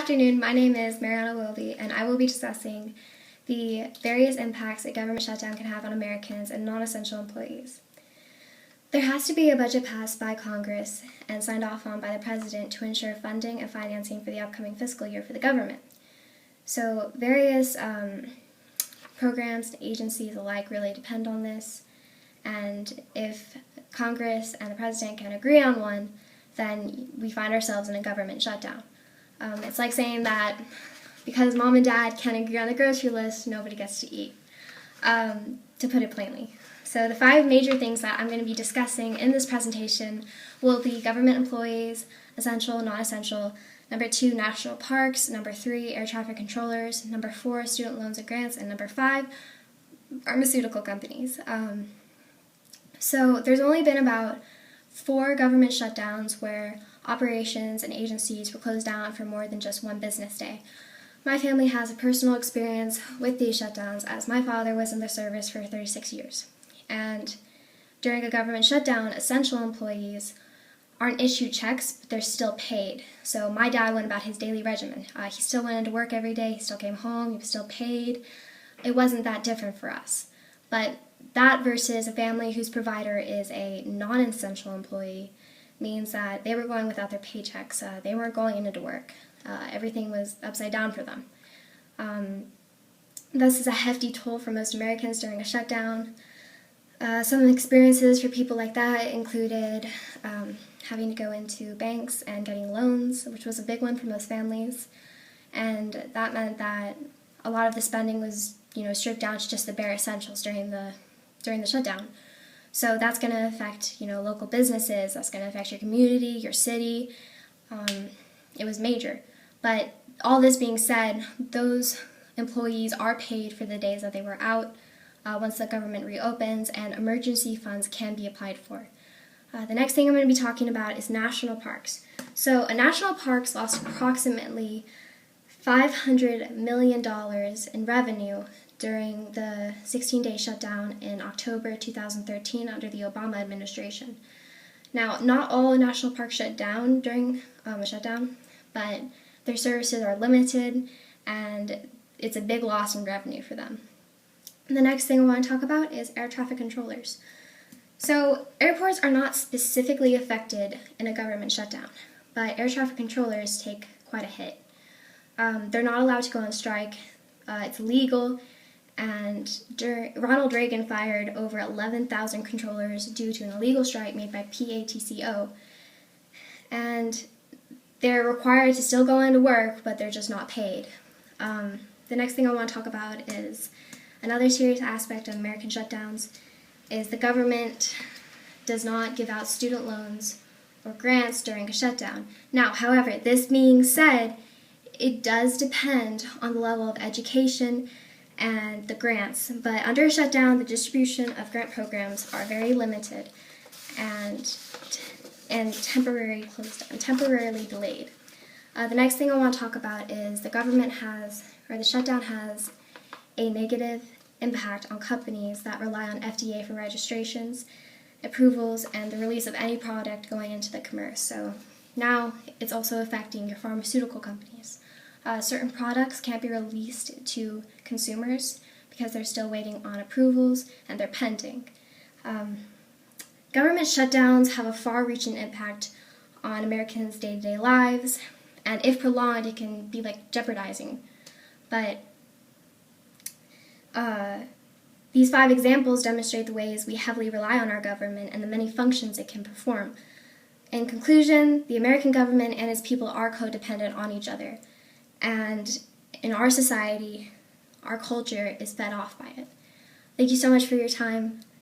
afternoon, my name is Mariana Wilby, and I will be discussing the various impacts a government shutdown can have on Americans and non-essential employees. There has to be a budget passed by Congress and signed off on by the President to ensure funding and financing for the upcoming fiscal year for the government. So various programs and agencies alike really depend on this, and if Congress and the President can agree on one, then we find ourselves in a government shutdown. It's like saying that because mom and dad can't agree on the grocery list, nobody gets to eat, to put it plainly. So the 5 major things that I'm going to be discussing in this presentation will be government employees, essential, non-essential, number 2, national parks, number 3, air traffic controllers, number 4, student loans and grants, and number 5, pharmaceutical companies. So there's only been about 4 government shutdowns where operations and agencies were closed down for more than just one business day. My family has a personal experience with these shutdowns as my father was in the service for 36 years. And during a government shutdown, essential employees aren't issued checks, but they're still paid. So my dad went about his daily regimen. He still went into work every day, he still came home, he was still paid. It wasn't that different for us. But that versus a family whose provider is a non-essential employee means that they were going without their paychecks. They weren't going into work. Everything was upside down for them. This is a hefty toll for most Americans during a shutdown. Some experiences for people like that included having to go into banks and getting loans, which was a big one for most families. And that meant that a lot of the spending was, stripped down to just the bare essentials during the shutdown. So that's going to affect, local businesses, that's going to affect your community, your city. It was major. But all this being said, those employees are paid for the days that they were out once the government reopens, and emergency funds can be applied for. The next thing I'm going to be talking about is national parks. So national parks lost approximately $500 million in revenue during the 16-day shutdown in October 2013 under the Obama administration. Now, not all national parks shut down during a shutdown, but their services are limited, and it's a big loss in revenue for them. The next thing I want to talk about is air traffic controllers. So, airports are not specifically affected in a government shutdown, but air traffic controllers take quite a hit. They're not allowed to go on strike. It's illegal. And Ronald Reagan fired over 11,000 controllers due to an illegal strike made by PATCO. And they're required to still go into work, but they're just not paid. The next thing I want to talk about is another serious aspect of American shutdowns is the government does not give out student loans or grants during a shutdown. Now, however, this being said, it does depend on the level of education and the grants, but under a shutdown, the distribution of grant programs are very limited and temporarily delayed. The next thing I want to talk about is the shutdown has a negative impact on companies that rely on FDA for registrations, approvals, and the release of any product going into the commerce. So now it's also affecting your pharmaceutical companies. Certain products can't be released to consumers because they're still waiting on approvals and they're pending. Government shutdowns have a far-reaching impact on Americans' day-to-day lives, and if prolonged, it can be like jeopardizing. But these 5 examples demonstrate the ways we heavily rely on our government and the many functions it can perform. In conclusion, the American government and its people are codependent on each other. And in our society, our culture is fed off by it. Thank you so much for your time.